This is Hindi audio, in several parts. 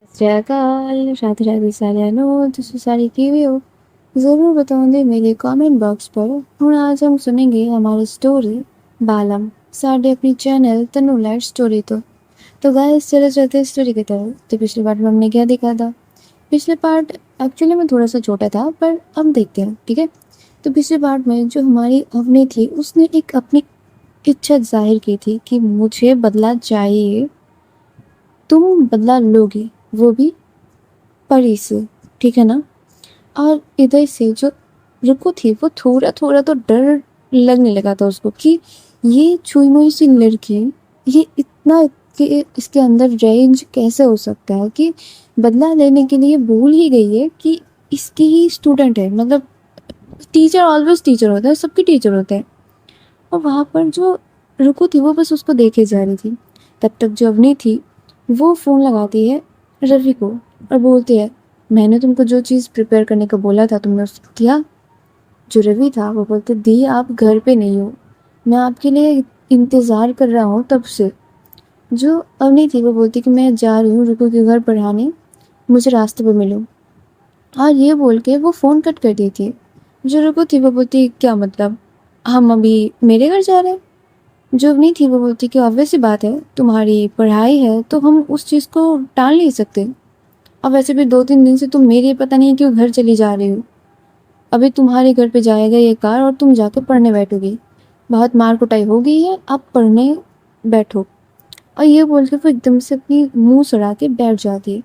ਸਤਿ ਸ਼੍ਰੀ ਅਕਾਲ, ਰਾਧੇ ਰਾਧੇ ਸਾਰਿਆਂ ਨੂੰ। ਤੁਸੀਂ ਸਾਰੇ ਕਿਵੇਂ ਹੋ? ज़रूर बताऊंगे मेरे कमेंट बॉक्स पर। ਹੁਣ आज हम सुनेंगे हमारी स्टोरी बालम साढ़े अपनी चैनल तनु लाइट स्टोरी। तो गाइस चले चलते हैं स्टोरी की तरफ। तो पिछले पार्ट में हमने क्या देखा था? पिछले पार्ट एक्चुअली में थोड़ा सा छोटा था, पर अब देखते हैं, ठीक है। तो पिछले पार्ट में जो हमारी अवनी थी उसने एक अपनी इच्छा जाहिर की थी कि मुझे बदला चाहिए, तुम बदला लोगे, वो भी परी से, ठीक है ना। और इधर से जो रुको थी वो थोड़ा थोड़ा तो डर लगने लगा था उसको कि ये छुई मुई सी लड़की, ये इतना कि इसके अंदर रेंज कैसे हो सकता है कि बदला लेने के लिए भूल ही गई है कि इसकी ही स्टूडेंट है। मतलब टीचर ऑलवेज टीचर होता है, सबके टीचर होते हैं। और वहाँ पर जो रुको थी वो बस उसको देखे जा रही थी। तब तक जो अवनी थी वो फ़ोन लगाती है रवि को और बोलती है, मैंने तुमको जो चीज़ प्रिपेयर करने को बोला था तुमने उसको किया? जो रवि था वो बोलते, दी आप घर पे नहीं हो, मैं आपके लिए इंतज़ार कर रहा हूँ तब से। जो अवनी थी वो बोलती कि मैं जा रही हूँ रुको के घर पढ़ाने, मुझे रास्ते पे मिलो। और ये बोल के वो फ़ोन कट कर दी थी। जो रुको थी वो बोलती, क्या मतलब, हम अभी मेरे घर जा रहे हैं? जो अवनी थी वो बोलती कि ऑब्वियस सी बात है, तुम्हारी पढ़ाई है तो हम उस चीज़ को टाल नहीं सकते। और वैसे भी 2-3 दिन से तुम मेरे पता नहीं क्यों घर चली जा रही हो। अभी तुम्हारे घर पे जाएगा ये कार और तुम जाके पढ़ने बैठोगी। बहुत मार कुटाई हो गई है, अब पढ़ने बैठो। और ये बोल के वो एकदम से अपनी मुंह सड़ा के बैठ जाती है।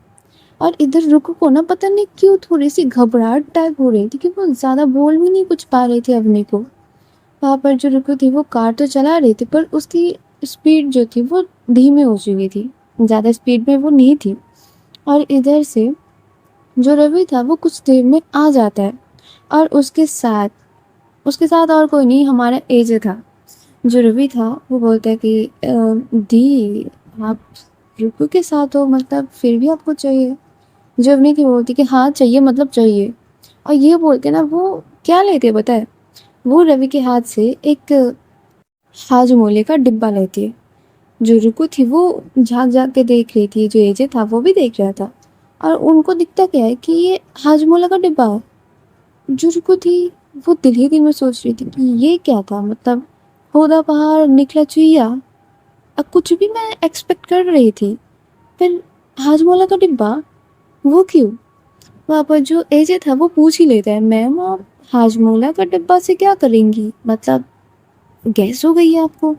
और इधर रुको को ना पता नहीं क्यों थोड़ी सी घबराहट टाइप हो रही थी कि वो ज़्यादा बोल भी नहीं कुछ पा रही थी अवनी को। वहाँ पर जो रुको थी वो कार तो चला रही थी पर उसकी स्पीड जो थी वो धीमे हो चुकी थी, ज़्यादा स्पीड में वो नहीं थी। और इधर से जो रवि था वो कुछ देर में आ जाता है और उसके साथ और कोई नहीं, हमारा एजे था। जो रवि था वो बोलता है कि दी आप रुकू के साथ हो, मतलब फिर भी आपको चाहिए? जो अवनी थी वो बोलती कि हाँ चाहिए, मतलब चाहिए। और ये बोल के ना वो क्या लेती है पता है? वो रवि के हाथ से एक हाजमोले का डिब्बा लेती है। जो रुकू थी वो झाँक झाँक के देख रही थी, जो एजे था वो भी देख रहा था। और उनको दिखता क्या है कि ये हाजमोला का डिब्बा है। जो रुकू थी वो दिल ही दिल में सोच रही थी कि ये क्या था, मतलब होदा पहाड़ निकला चुहिया। अब कुछ भी मैं एक्सपेक्ट कर रही थी, फिर हाजमोला का डिब्बा, वो क्यों? वहाँ पर जो एजे था वो पूछ ही लेता है, मैम आप हाजमोला का डिब्बा से क्या करेंगी, मतलब गैस हो गई है आपको?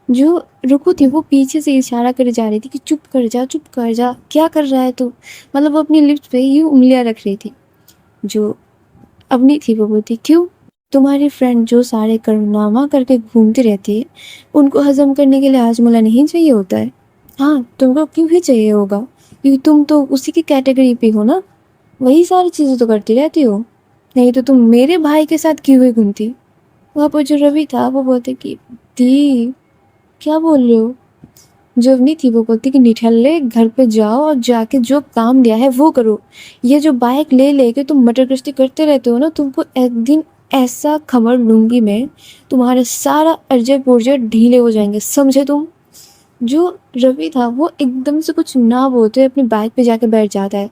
जो रुकू थी वो पीछे से इशारा करे जा रही थी कि चुप कर जा, चुप कर जा, क्या कर रहा है तू? मतलब वो अपनी लिप्स पे यूं उंगलियां रख रही थी। जो अवनी थी वो बोलती, क्यों? तुम्हारी फ्रेंड जो सारे कारनामा करके घूमती रहती है, उनको हजम करने के लिए हाजमोला नहीं चाहिए होता है? हाँ तुमको क्यों ही चाहिए होगा, क्योंकि तुम तो उसी की कैटेगरी पे हो ना, वही सारी चीज़ें तो करती रहती हो। नहीं तो तुम मेरे भाई के साथ क्यों हुई घूमती? वहाँ पर जो रवि था वो बोलते कि दी क्या बोल रहे हो? जो अवनी थी वो बोलती कि निठल्ले घर पे जाओ और जाके जो काम दिया है वो करो। ये जो बाइक ले लेके तुम मटर गश्ती करते रहते हो ना, तुमको एक दिन ऐसा खबर लूंगी मैं, तुम्हारे सारा अर्जे पुर्जे ढीले हो जाएंगे, समझे तुम? जो रवि था वो एकदम से कुछ ना बोलते अपनी बाइक पे जाके बैठ जाता है।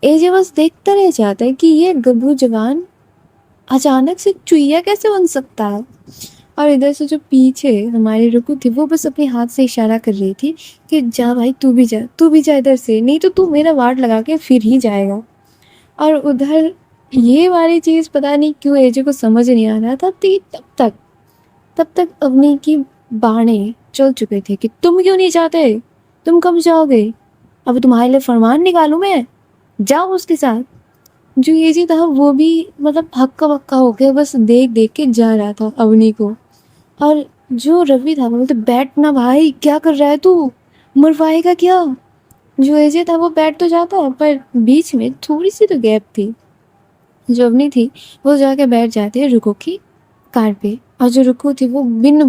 एजे बस देखता रह जाता है कि ये गब्रू जवान अचानक से चुईया कैसे बन सकता है। और इधर से जो पीछे हमारी रुकू थी वो बस अपने हाथ से इशारा कर रही थी कि जा भाई, तू भी जा, तू भी जा इधर से, नहीं तो तू मेरा वाट लगा के फिर ही जाएगा। और उधर ये वाली चीज़ पता नहीं क्यों एजे को समझ नहीं आ रहा था। तब तक अवनी की बाणे चल चुके थे कि तुम क्यों नहीं जाते, तुम कब जाओगे, अब तुम्हारे लिए फरमान निकालूं मैं, जाओ उसके साथ। जो ये जी था वो भी मतलब हक्का बक्का होके बस देख देख के जा रहा था अवनी को। और जो रवि था वो बोलते, बैठ ना भाई, क्या कर रहा है तू, मरवाएगा क्या? जो एजे था वो बैठ तो जाता पर बीच में थोड़ी सी तो गैप थी। जो अवनी थी वो जाके बैठ जाती है रुको की कार पे। और जो रुको थी वो बिन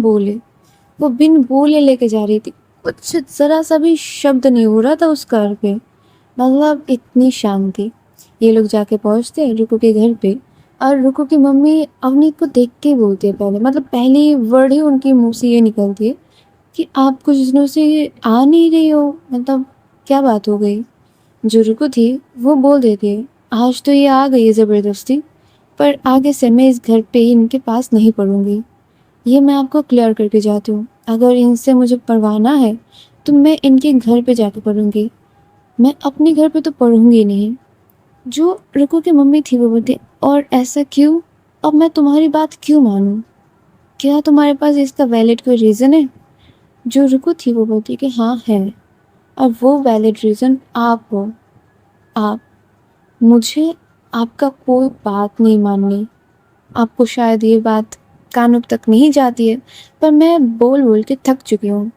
बोले लेके जा रही थी, कुछ जरा सा भी शब्द नहीं हो रहा था उस कार पे, मतलब इतनी शांति। ये लोग जाके पहुंचते हैं रुको के घर पे। और रुको की मम्मी अवनी को देख के बोलती है पहले, मतलब पहली वर्ड ही उनके मुंह से ये निकलती है कि आप कुछ दिनों से आ नहीं रही हो, मतलब क्या बात हो गई? जो रुकु थी वो बोल देती है, आज तो ये आ गई है ज़बरदस्ती, पर आगे से मैं इस घर पे इनके पास नहीं पढ़ूंगी। ये मैं आपको क्लियर करके जाती हूँ। अगर इनसे मुझे पढ़वाना है तो मैं इनके घर पे जाके पढ़ूंगी, मैं अपने घर पे तो पढ़ूंगी नहीं। जो रुकु की मम्मी थी वो बोलती, और ऐसा क्यों? अब मैं तुम्हारी बात क्यों मानूं? क्या तुम्हारे पास इसका वैलिड कोई रीज़न है? जो रुकु थी वो बोलती कि हाँ है, और वो वैलिड रीज़न आप हो। आप, मुझे आपका कोई बात नहीं माननी। आपको शायद ये बात कानों तक नहीं जाती है, पर मैं बोल बोल के थक चुकी हूँ।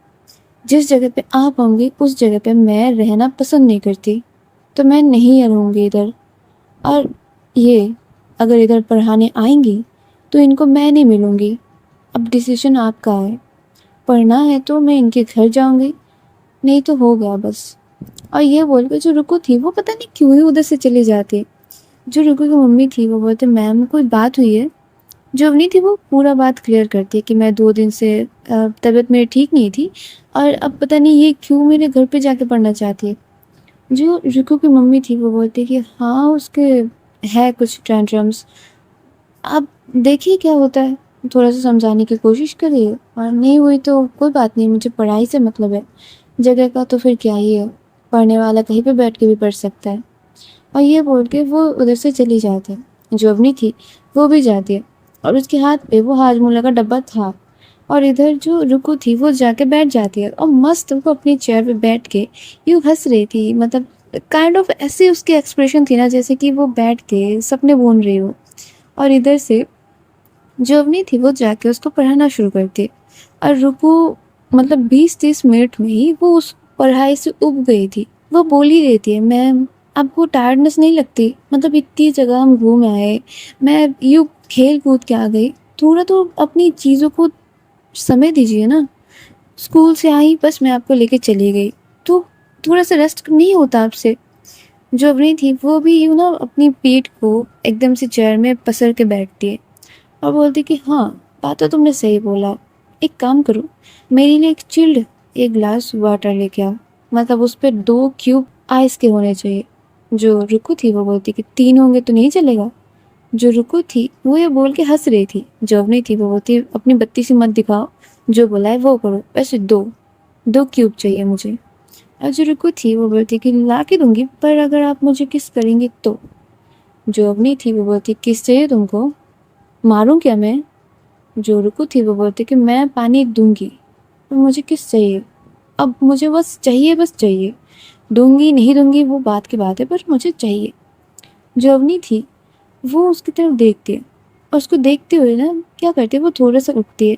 जिस जगह पे आप होंगी उस जगह पे मैं रहना पसंद नहीं करती, तो मैं नहीं रहूँगी इधर। और ये अगर इधर पढ़ाने आएंगी तो इनको मैं नहीं मिलूँगी। अब डिसीजन आपका है, पढ़ना है तो मैं इनके घर जाऊँगी, नहीं तो हो गया बस। और ये बोल के जो रुकु थी वो पता नहीं क्यों ही उधर से चली जाती। जो रुकु की मम्मी थी वो बोलते, मैम कोई बात हुई है? जो अवनी थी वो पूरा बात क्लियर करती है कि मैं 2 दिन से तबीयत मेरी ठीक नहीं थी, और अब पता नहीं ये क्यों मेरे घर पे जाके पढ़ना चाहती है। जो रुकु की मम्मी थी वो बोलती है कि हाँ उसके है कुछ टेंट्रम्स, अब देखिए क्या होता है, थोड़ा सा समझाने की कोशिश करिए, और नहीं हुई तो कोई बात नहीं, मुझे पढ़ाई से मतलब है, जगह का तो फिर क्या ही है, पढ़ने वाला कहीं पे बैठ के भी पढ़ सकता है। और ये बोल के वो उधर से चली जाती है। जो अवनी थी वो भी जाती है, और उसके हाथ पे वो हाजमोला का डब्बा था, और इधर जो रुकु थी वो जाके बैठ जाती है, और मस्त वो अपनी चेयर पे बैठ के यूँ हंस रही थी, मतलब काइंड ऑफ ऐसे उसकी एक्सप्रेशन थी ना जैसे कि वो बैठ के सपने बुन रही हो। और इधर से जो अवनी थी वो जाके उसको पढ़ाना शुरू करती, और रुकु मतलब 20-30 मिनट में ही वो उस पढ़ाई से उब गई थी। वो बोल ही रही थी, मैम आपको टायर्डनेस नहीं लगती? मतलब इतनी जगह हम घूम आए, मैं यूँ खेल कूद के आ गई, थोड़ा तो अपनी चीज़ों को समय दीजिए ना। स्कूल से आई बस मैं आपको लेके चली गई, तो थोड़ा सा रेस्ट नहीं होता आपसे? जो अवनी थी वो भी यूँ ना अपनी पीठ को एकदम से चेयर में पसर के बैठती है, और बोलती कि हाँ बात तो तुमने सही बोला, एक काम करो, मेरे लिए एक चिल्ड एक ग्लास वाटर लेके आओ, मतलब उस पर 2 क्यूब आइस के होने चाहिए। जो रुकु थी वो बोलती कि 3 होंगे तो नहीं चलेगा? जो रुकु थी वो ये बोल के हंस रही थी। जो अवनी थी वो बोलती, अपनी बत्ती से मत दिखाओ, जो बोला है वो करो, वैसे 2 क्यूब चाहिए मुझे। और जो रुकु थी वो बोलती कि ला के दूंगी, पर अगर आप मुझे किस करेंगी तो। जो अवनी थी वो बोलती, किस चाहिए तुमको? मारूं क्या मैं? जो रुकु थी वो बोलती कि मैं पानी दूंगी, पर मुझे किस चाहिए? अब मुझे बस चाहिए, बस चाहिए, दूंगी नहीं दूंगी वो बात की बात है, पर मुझे चाहिए। जो अवनी थी वो उसकी तरफ देखती है, और उसको देखते हुए ना क्या करती है, वो थोड़ा सा उठती है,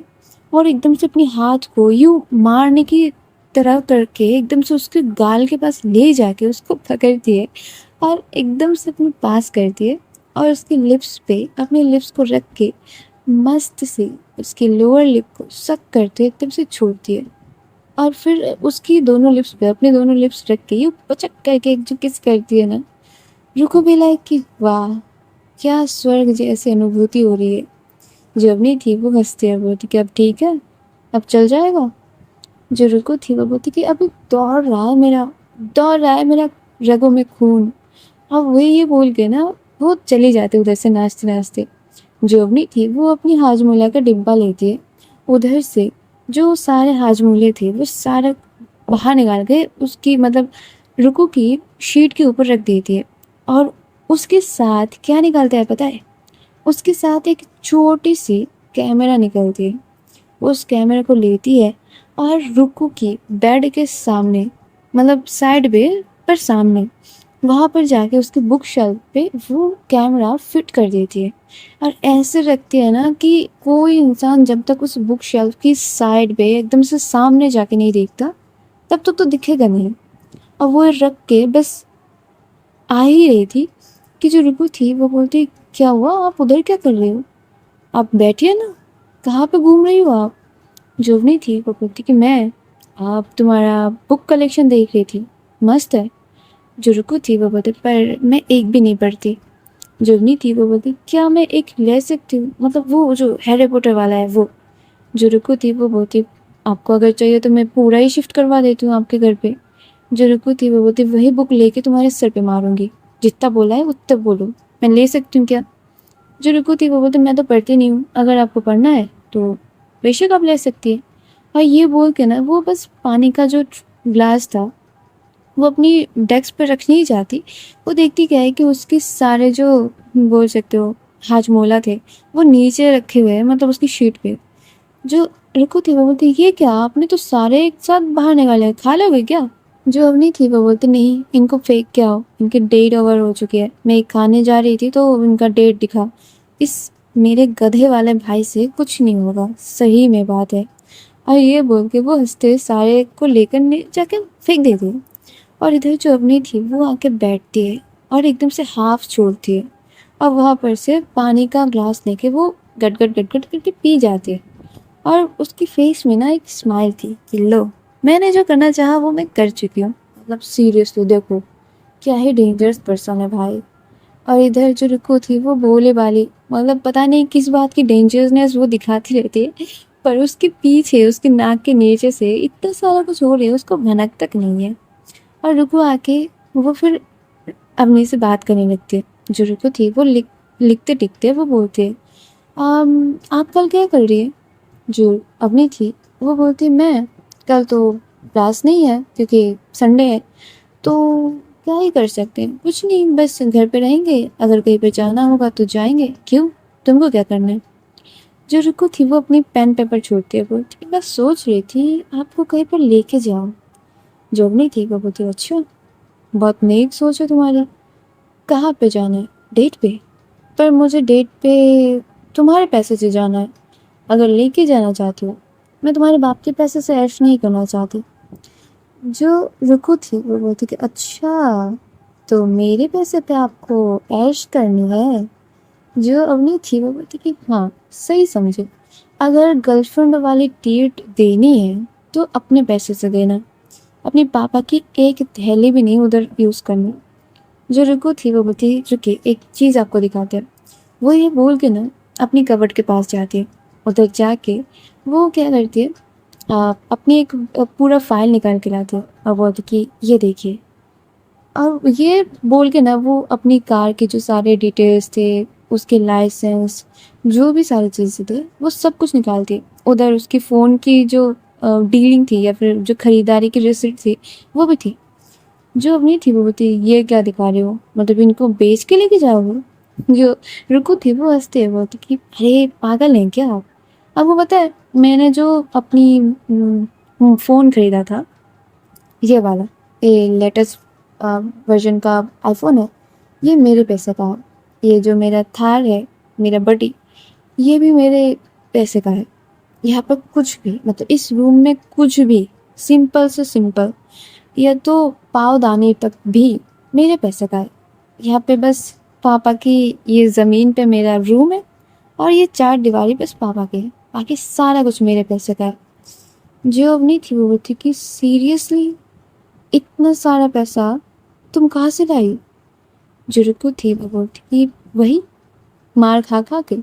और एकदम से अपने हाथ को यूं मारने की तरह करके एकदम से उसके गाल के पास ले जाके उसको पकड़ती है, और एकदम से अपने पास करती है, और उसके लिप्स पे अपने लिप्स को रख के मस्त से उसकी लोअर लिप को सक करते एकदम से छोड़ती है, और फिर उसकी दोनों लिप्स पे अपने दोनों लिप्स रख के यूँ पचक करके एक जो किस करती है ना, रुको भी लाइक कि वाह क्या स्वर्ग जैसी अनुभूति हो रही है। जो अवनी थी वो हंसती है, बोलती कि अब ठीक है, अब चल जाएगा? जो रुको थी वो बोलती कि अभी दौड़ रहा है मेरा रगों में खून। अब वो ये बोल के ना वो चली जाती उधर से नाचते नाचते। जो अवनी थी वो अपनी हाजमोला का डिब्बा लेती है, उधर से जो सारे हाजमोले थे वो सारा बाहर निकाल के उसकी मतलब रुकू की शीट के ऊपर रख देती है, और उसके साथ क्या निकालता है पता है? उसके साथ एक छोटी सी कैमरा निकलती है। वो उस कैमरा को लेती है, और रुकू की बेड के सामने, मतलब साइड पे पर सामने, वहाँ पर जाके उसके बुक शेल्फ पे वो कैमरा फिट कर देती है, और ऐसे रखती है ना कि कोई इंसान जब तक उस बुक शेल्फ की साइड पे एकदम से सामने जाके नहीं देखता तब तक तो दिखेगा नहीं। और वो रख के बस आ ही रही थी कि जो रुकु थी वो बोलती, क्या हुआ, आप उधर क्या कर रहे हो? आप बैठिए ना, कहाँ पे घूम रही हो आप? जो नहीं थी वो बोलती कि मैं, आप तुम्हारा बुक कलेक्शन देख रही थी, मस्त है। जो रुकु थी वो बोलती, पर मैं एक भी नहीं पढ़ती। जो नहीं थी वो बोलती, क्या मैं एक ले सकती हूँ, मतलब वो जो हैरी पॉटर वाला है वो। जो रुकु थी वो बोलती, आपको अगर चाहिए तो मैं पूरा ही शिफ्ट करवा देती हूँ आपके घर पे। जो रुकू थी वो बोलती वही बुक लेके तुम्हारे सर पे मारूंगी, जितना बोला है उतना बोलो, मैं ले सकती हूँ क्या? जो रुकू थी वो बोलती मैं तो पढ़ती नहीं हूँ, अगर आपको पढ़ना है तो बेशक आप ले सकती है। और ये बोल के ना वो बस पानी का जो ग्लास था वो अपनी डेस्क पर रखनी ही चाहती। वो देखती क्या है कि उसके सारे जो बोल सकते हो हाजमोला थे वो नीचे रखे हुए हैं, मतलब उसकी शीट पे। जो रुको थी वो बोलती ये क्या आपने तो सारे एक साथ बाहर निकाले, खा लोगे क्या? जो अवनी थी वो बोलती नहीं, इनको फेंक के आओ, इनकी डेट ओवर हो चुकी है, मैं खाने जा रही थी तो इनका डेट दिखा। इस मेरे गधे वाले भाई से कुछ नहीं होगा, सही में बात है। और ये बोल के वो हंसते सारे को लेकर जाके फेंक देती है। और इधर जो अवनी थी वो आके बैठती है और एकदम से हाफ छोड़ती है और वहाँ पर से पानी का ग्लास लेके वो गटगट गटगट करके पी जाती है। और उसकी फेस में ना एक स्माइल थी कि लो, मैंने जो करना चाहा वो मैं कर चुकी हूँ। मतलब सीरियसली देखो क्या ही डेंजरस पर्सन है भाई। और इधर जो रुको थी वो भोले वाली, मतलब पता नहीं किस बात की डेंजरसनेस वो दिखाती रहती है, पर उसके पीछे उसके नाक के नीचे से इतना सारा कुछ हो रहा है उसको भनक तक नहीं है। और रुको आके वो फिर अवनी से बात करने लगती है। जो रुको थी वो लिखते टिकते वो बोलते है आप कल क्या कर रही है? जो अवनी थी वो बोलती मैं कल तो क्लास नहीं है क्योंकि संडे है, तो क्या ही कर सकते हैं, कुछ नहीं बस घर पे रहेंगे, अगर कहीं पे जाना होगा तो जाएंगे, क्यों तुमको क्या करना है? जो रुको थी वो अपनी पेन पेपर छोड़ती है, बोलती मैं सोच रही थी आपको कहीं पर लेके जाऊँ। जो अवनी थी वो बोलती अच्छा, बहुत नेक सोच है तुम्हारी, कहाँ पे जाना है? डेट पे? पर मुझे डेट पे तुम्हारे पैसे से जाना है, अगर लेके जाना चाहती हो, मैं तुम्हारे बाप के पैसे से ऐश नहीं करना चाहती। जो रुकू थी वो बोलती कि अच्छा, तो मेरे पैसे पे आपको ऐश करनी है। जो अवनी थी वो बोलती कि हाँ सही समझे, अगर गर्लफ्रेंड वाली ट्रीट देनी है तो अपने पैसे से देना, अपने पापा की एक थैली भी नहीं उधर यूज़ करनी। जो रुको थी वो बोलती रुकी एक चीज़ आपको दिखाते हैं। वो ये बोल के ना अपनी कबर्ड के पास जाती है। उधर जाके वो क्या करती है अपनी एक पूरा फाइल निकाल के लाती है और बोलती कि ये देखिए। और ये बोल के ना वो अपनी कार के जो सारे डिटेल्स थे, उसके लाइसेंस, जो भी सारी चीज़ें थे वो सब कुछ निकालती है। उधर उसकी फ़ोन की जो डीलिंग थी या फिर जो खरीदारी की रिसिप्ट थी वो भी थी। जो अपनी थी वो बोलती ये क्या दिखा रहे हो, मतलब इनको बेच के लेके जाओगे? जो रुको थी वो हंसते है, बोलती कि अरे पागल हैं क्या आप? अब वो पता है मैंने जो अपनी फ़ोन खरीदा था, ये वाला, ये लेटेस्ट वर्जन का आईफोन है, ये मेरे पैसे का है। ये जो मेरा थार है, मेरा बडी, ये भी मेरे पैसे का है। यहाँ पर कुछ भी, मतलब इस रूम में कुछ भी, सिंपल से सिंपल, या तो पावदानी तक भी मेरे पैसे का है। यहाँ पे बस पापा की ये ज़मीन पे मेरा रूम है और ये चार दीवारी बस पापा के है, बाकी सारा कुछ मेरे पैसे का है। जो अपनी थी वो बोलती कि सीरियसली इतना सारा पैसा तुम कहाँ से लाई? जो रुकू थी वो बोलती कि वही मार खा खा के।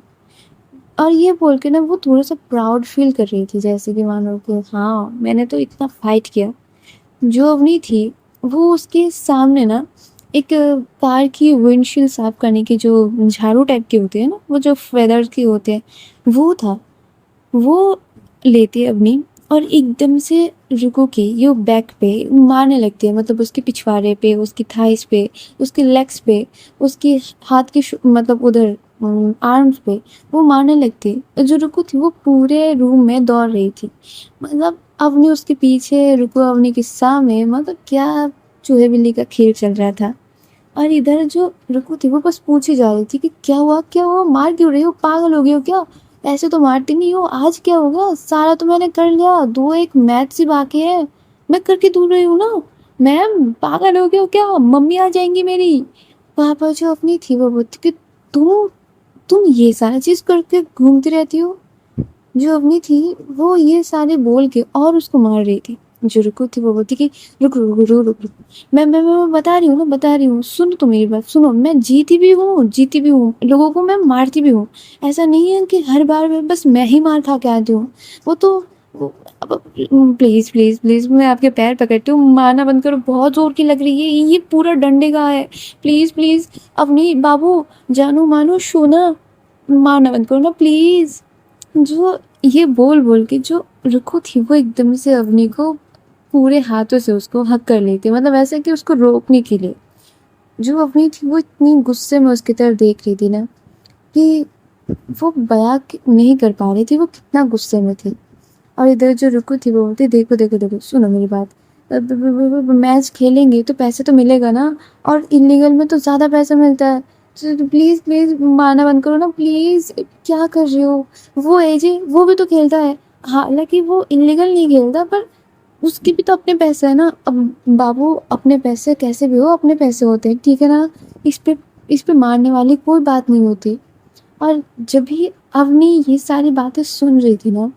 और ये बोल के ना वो थोड़ा सा प्राउड फील कर रही थी, जैसे कि मानो कि हाँ मैंने तो इतना फाइट किया। जो अवनी थी वो उसके सामने ना एक कार की विंडशील्ड साफ करने की जो झाड़ू टाइप के होते हैं ना, वो जो फेदर्स के होते हैं, वो था। वो लेती है अपनी और एकदम से रुको की ये बैक पे मारने लगती है, मतलब उसके पिछवाड़े पे, उसकी थाइस पे, उसके लेग्स पे, उसके हाथ के मतलब उधर आर्म्स पे वो मारने लगती है। जो रुको थी वो पूरे रूम में दौड़ रही थी, मतलब अवनी उसके पीछे, रुको अवनी के सामने, मतलब क्या चूहे बिल्ली का खेल चल रहा था। और इधर जो रुको थी वो बस पूछी जा रही थी कि क्या हुआ, क्या हुआ, मार क्यों रही हो, पागल हो गई हो क्या? ऐसे तो मारती नहीं हो, आज क्या होगा, सारा तो मैंने कर लिया, दो एक मैथ से बाकी है, मैं करके दूर रही हूँ ना। मैम पागल हो गए हो क्या, मम्मी आ जाएंगी मेरी। वहाँ पर जो अपनी थी वो बोलती कि तुम ये सारा चीज़ करके घूमती रहती हो। जो अपनी थी वो ये सारे बोल के और उसको मार रही थी। जो रुको थी वो बोलती कि रुक रुक रुक रुक रुक, मैं बता रही हूँ ना, बता रही हूँ, सुनो तो मेरी बात सुनो, मैं जीती भी हूँ, लोगों को मैं मारती भी हूँ। ऐसा नहीं है कि हर बार मैं बस मैं ही मार खा के आती हूँ। वो तो वो अब प्लीज़, प्लीज़, प्लीज़ मैं आपके पैर पकड़ती हूँ, मारना बंद करो, बहुत ज़ोर की लग रही है, ये पूरा डंडे का है। प्लीज़, प्लीज़ अब नहीं बाबू, जानू-मानू, सोना, मारना बंद करो ना प्लीज़। जो ये बोल-बोल के जो रुको थी वो एकदम से अवनी को पूरे हाथों से उसको हग कर लेती है, मतलब ऐसा कि उसको रोकने के लिए। जो अवनी थी वो इतनी गुस्से में उसकी तरफ देख रही थी ना कि वो बयां नहीं कर पा रही थी वो कितना गुस्से में थी। और इधर जो रुकू थी वो बोलती देखो देखो देखो सुनो मेरी बात, मैच खेलेंगे तो पैसे तो मिलेगा ना, और इलीगल में तो ज़्यादा पैसा मिलता है, तो प्लीज़ प्लीज़ मारना बंद करो ना प्लीज़, क्या कर रही हो। वो एजे वो भी तो खेलता है, हालांकि वो इलीगल नहीं खेलता पर उसके भी तो अपने पैसे है ना। अब बाबू अपने पैसे कैसे भी हो अपने पैसे होते हैं, ठीक है ना। इस पे इस पे मारने वाली कोई बात नहीं होती। और जब भी अवनी ये सारी बातें सुन रही थी ना,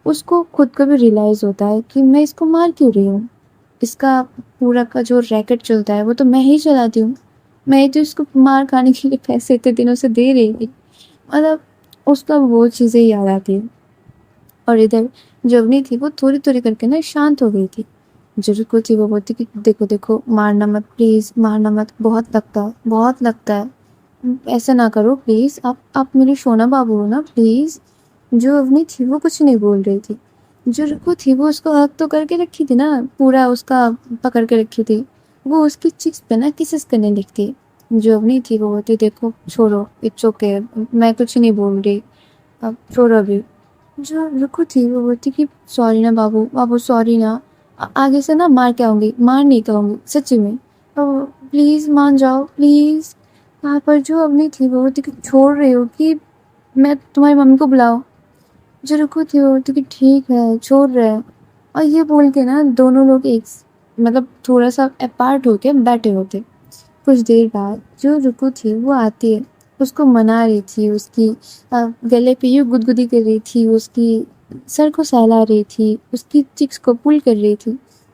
उसको खुद को भी रियलाइज़ होता है कि मैं इसको मार क्यों रही हूँ। इसका पूरा का जो रैकेट चलता है वो तो मैं ही चलाती हूँ। मैं ही तो इसको मार खाने के लिए पैसे इतने दिनों से दे रही थी। मतलब उसको अब वो चीज़ें याद आती हैं। और इधर जवनी थी वो थोड़ी-थोड़ी करके ना शांत हो गई थी। जो रुको थी वो बोलती कि देखो, देखो मारना मत प्लीज़, मारना मत, बहुत लगता है। ऐसा ना करो प्लीज़, आप मेरे सोना बाबू हो ना प्लीज़। जो अवनी थी वो कुछ नहीं बोल रही थी। जो रुको थी वो उसको हग तो करके रखी थी ना, पूरा उसका पकड़ के रखी थी। वो उसकी चिक्स पे ना किसेस करने लगती। जो अवनी थी वो बोलती देखो छोड़ो, इट्स ओके, मैं कुछ नहीं बोल रही, अब छोड़ो अभी। जो रुको थी वो बोलती कि सॉरी ना बाबू, बाबू सॉरी ना, आगे से ना मार के आऊँगी, मार नहीं कहूँगी सच्ची में। प्लीज़ मान जाओ प्लीज़। वहाँ पर जो अवनी थी वो बोलती कि छोड़ रही हो कि मैं तुम्हारी मम्मी को बुलाऊँ। जो रुको थी वो बोलती कि ठीक है छोड़ रहे हैं। और ये बोल के ना दोनों लोग एक मतलब थोड़ा सा अपार्ट होके बैठे होते। कुछ देर बाद जो रुकू थी वो आती है, उसको मना रही थी, उसकी गले पे यूँ गुदगुदी कर रही थी, उसकी सर को सहला रही थी, उसकी चिक्स को पुल कर रही थी,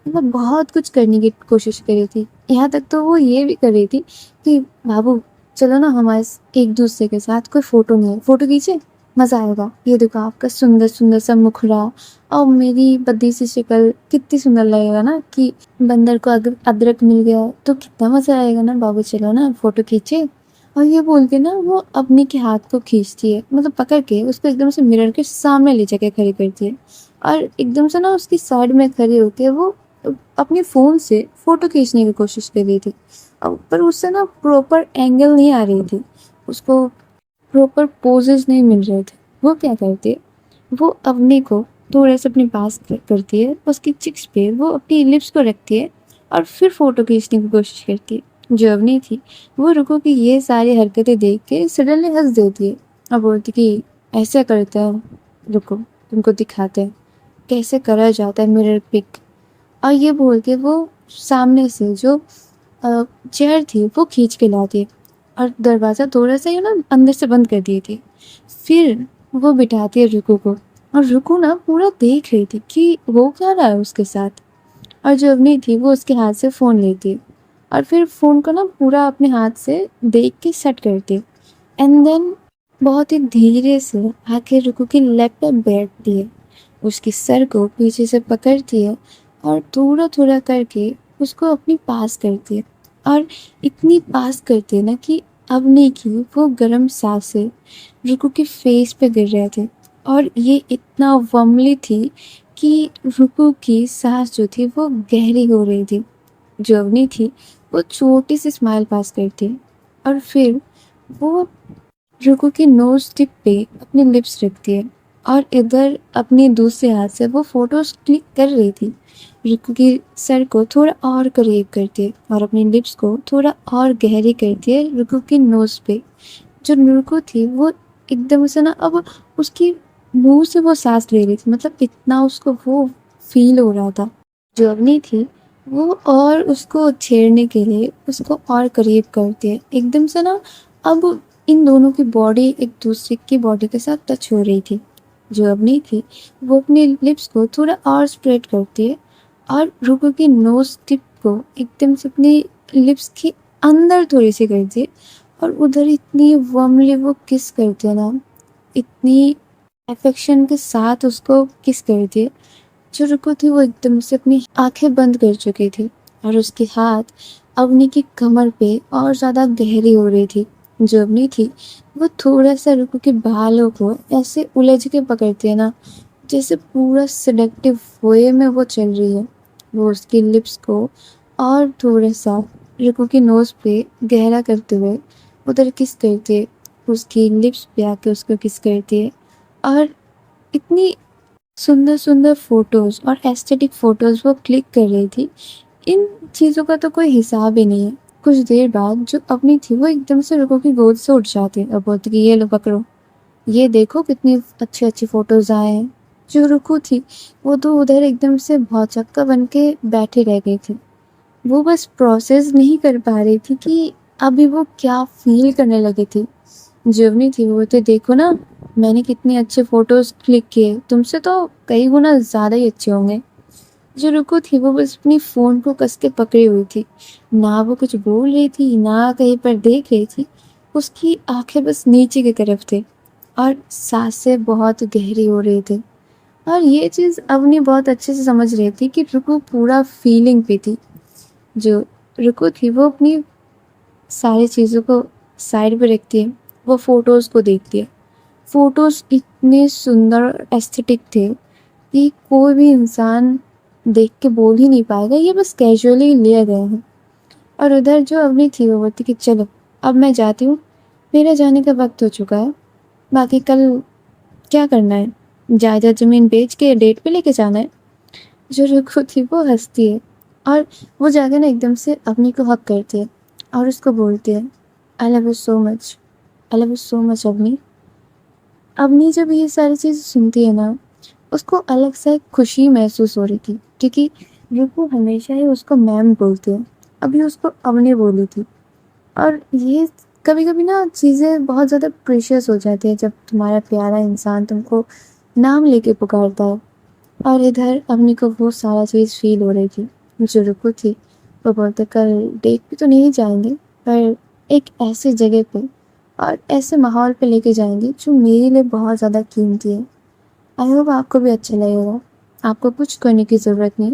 मतलब बहुत कुछ करने की कोशिश कर रही थी। यहाँ तक तो वो ये भी कर रही थी कि बाबू चलो ना हमारे एक दूसरे के साथ कोई फ़ोटो नहीं है, फ़ोटो खींचे, मज़ा आएगा। ये देखो आपका सुंदर सुंदर सा मुखड़ा और मेरी बद्दी सी शक्ल, कितनी सुंदर लगेगा ना कि बंदर को अगर अदरक मिल गया तो कितना मज़ा आएगा ना बाबू, चलो ना फ़ोटो खींचे। और ये बोल के ना वो अपने के हाथ को खींचती है, मतलब पकड़ के उसको एकदम से मिरर के सामने ले जाके खड़ी करती है। और एकदम से ना उसकी साइड में खड़े होके वो अपने फ़ोन से फ़ोटो खींचने की कोशिश कर रही थी। पर उससे ना प्रॉपर एंगल नहीं आ रही थी, उसको प्रॉपर पोजेज नहीं मिल रहे थे। वो क्या करती है, वो अवनी को थोड़ा सा अपने पास करती है, उसकी चिक्स पे वो अपनी लिप्स को रखती है और फिर फ़ोटो खींचने की कोशिश करती है। जो अवनी थी वो रुको की ये सारी हरकतें देख के सडनली हंस देती है और बोलती कि ऐसे करते हैं, रुको तुमको दिखाते हैं कैसे करा जाता है मिरर पिक। और ये बोल के वो सामने से जो चेयर थी वो खींच के लाती है और दरवाज़ा थोड़ा सा ना अंदर से बंद कर दिए थी। फिर वो बिठाती है रुकू को, और रुकू ना पूरा देख रही थी कि वो क्या रहा है उसके साथ। और जो अवनी थी वो उसके हाथ से फ़ोन लेती है और फिर फ़ोन को ना पूरा अपने हाथ से देख के सेट करती है। एंड देन बहुत ही धीरे से आके रुकू की लेग पे बैठती है, उसके सर को पीछे से पकड़ती है और थोड़ा थोड़ा करके उसको अपनी पास करती है। और इतनी पास करती है ना कि अवनी की वो गर्म सांसें रुकू के फेस पे गिर रहे थे, और ये इतना वार्मली थी कि रुकू की सांस जो थी वो गहरी हो रही थी। जो अवनी थी वो छोटी सी स्माइल पास करती और फिर वो रुकू की नोज टिप पे अपने लिप्स रखती है और इधर अपने दूसरे हाथ से वो फोटोज क्लिक कर रही थी। रुकू की सर को थोड़ा और करीब करती है और अपनी लिप्स को थोड़ा और गहरी करती है रुकू की नोज पे। जो रुकू थी वो एकदम से ना अब उसकी मुंह से वो सांस ले रही थी, मतलब इतना उसको वो फील हो रहा था। जो अवनी थी वो और उसको छेड़ने के लिए उसको और करीब करती है, एकदम से ना अब इन दोनों की बॉडी एक दूसरे की बॉडी के साथ टच हो रही थी। जो अवनी थी वो अपने लिप्स को थोड़ा और स्प्रेड करती है और रुको की नोज टिप को एकदम से अपनी लिप्स के अंदर थोड़ी सी करती है और उधर इतनी वार्मली वो किस करते हैं ना, इतनी अफेक्शन के साथ उसको किस करती है। जो रुको थी वो एकदम से अपनी आंखें बंद कर चुकी थी और उसके हाथ अवनी की कमर पे और ज़्यादा गहरी हो रही थी। जो अवनी थी वो थोड़ा सा रुको के बालों को ऐसे उलझ के पकड़ती है ना, जैसे पूरा सिलेक्टिव वे में वो चल रही है। वो उसकी लिप्स को और थोड़ा सा रुको की नोज पे गहरा करते हुए उधर किस करती है, उसकी लिप्स पे आके उसको किस करती है। और इतनी सुंदर सुंदर फोटोज और एस्थेटिक फोटोज वो क्लिक कर रही थी। इन चीज़ों का तो कोई हिसाब ही नहीं है। कुछ देर बाद जो अपनी थी वो एकदम से रुको की गोद से उठ जाती है और बोलती कि ये लो पकड़ो, ये देखो कितनी अच्छी अच्छी फोटोज आए हैं। जो रुको थी वो तो उधर एकदम से भौचक्का बन के बैठी रह गई थी। वो बस प्रोसेस नहीं कर पा रही थी कि अभी वो क्या फील करने लगी थी। जीवनी थी वो तो देखो ना, मैंने कितने अच्छे फोटोज क्लिक किए, तुमसे तो कई गुना ज़्यादा ही अच्छे होंगे। जो रुको थी वो बस अपनी फ़ोन को कस के पकड़ी हुई थी। ना वो कुछ बोल रही थी, ना कहीं पर देख रही थी। उसकी आंखें बस नीचे की तरफ थी और सांसें बहुत गहरी हो रही थी। और ये चीज़ अवनी बहुत अच्छे से समझ रही थी कि रुको पूरा फीलिंग पे थी। जो रुको थी वो अपनी सारी चीज़ों को साइड पे रखती है, वो फ़ोटोज़ को देखती है। फ़ोटोज़ इतने सुंदर और एस्थेटिक थे कि कोई भी इंसान देख के बोल ही नहीं पाएगा ये बस कैजुअली लिए गए हैं। और उधर जो अवनी थी वो बोलती कि चलो अब मैं जाती हूँ, मेरा जाने का वक्त हो चुका है। बाकी कल क्या करना है, जायदाद ज़मीन बेच के डेट पे लेके जाना है। जो रुको थी वो हंसती है और वो जाकर ना एकदम से अवनी को हक करती है और उसको बोलती है I love you so much, I love you so much Avni. Avni जब ये सारी चीज़ सुनती है ना, उसको अलग सा एक खुशी महसूस हो रही थी क्योंकि रुको हमेशा ही उसको मैम बोलती है, अभी उसको अवनी बोली थी। और ये कभी कभी ना चीज़ें बहुत ज़्यादा प्रेशियस हो जाती है जब तुम्हारा प्यारा इंसान तुमको नाम लेके पुकारता है। और इधर अवनी को वो सारा चीज़ फील हो रही थी। जो रुको थी वो बोलते कल डेट पे तो नहीं जाएंगे, पर एक ऐसी जगह पे और ऐसे माहौल पे लेके जाएंगे जो मेरे लिए बहुत ज़्यादा कीमती है। आई होप आपको भी अच्छा लगेगा। आपको कुछ करने की ज़रूरत नहीं,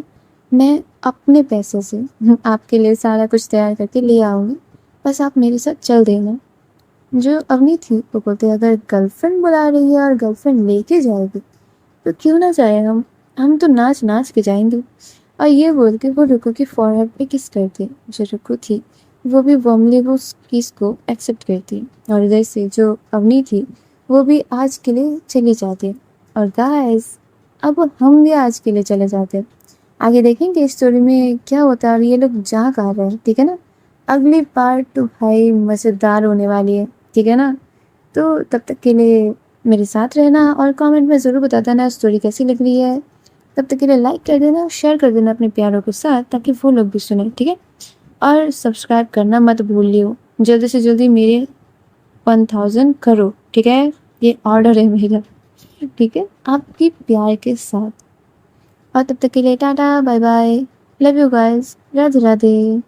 मैं अपने पैसे से आपके लिए सारा कुछ तैयार करके ले आऊँगी, बस आप मेरे साथ चल देना। जो अवनी थी वो बोलते अगर गर्लफ्रेंड बुला रही है और गर्लफ्रेंड लेके जाएगी तो क्यों ना जाए, हम तो नाच नाच के जाएंगे। और ये बोल के वो रुको की फॉरहेड पे किस करती। जो रुको थी वो भी वार्मली वो उस किस को एक्सेप्ट करती और इधर से जो अवनी थी वो भी आज के लिए चली जाती है। और गाइस अब हम भी आज के लिए चले जाते हैं, आगे देखेंगे इस स्टोरी में क्या होता है और ये लोग जा कहाँ रहे हैं, ठीक है ना। अगली पार्ट तो भाई मज़ेदार होने वाली है, ठीक है ना। तो तब तक के लिए मेरे साथ रहना और कमेंट में ज़रूर बता देना स्टोरी कैसी लग रही है। तब तक के लिए लाइक कर देना, शेयर कर देना अपने प्यारों के साथ ताकि वो लोग भी सुने, ठीक है। और सब्सक्राइब करना मत भूलियो, जल्दी से जल्दी मेरे 1000 करो, ठीक है। ये ऑर्डर है मेरा, ठीक है, आपकी प्यार के साथ। और तब तक के लिए tata bye bye, love you guys, Radhe Radhe.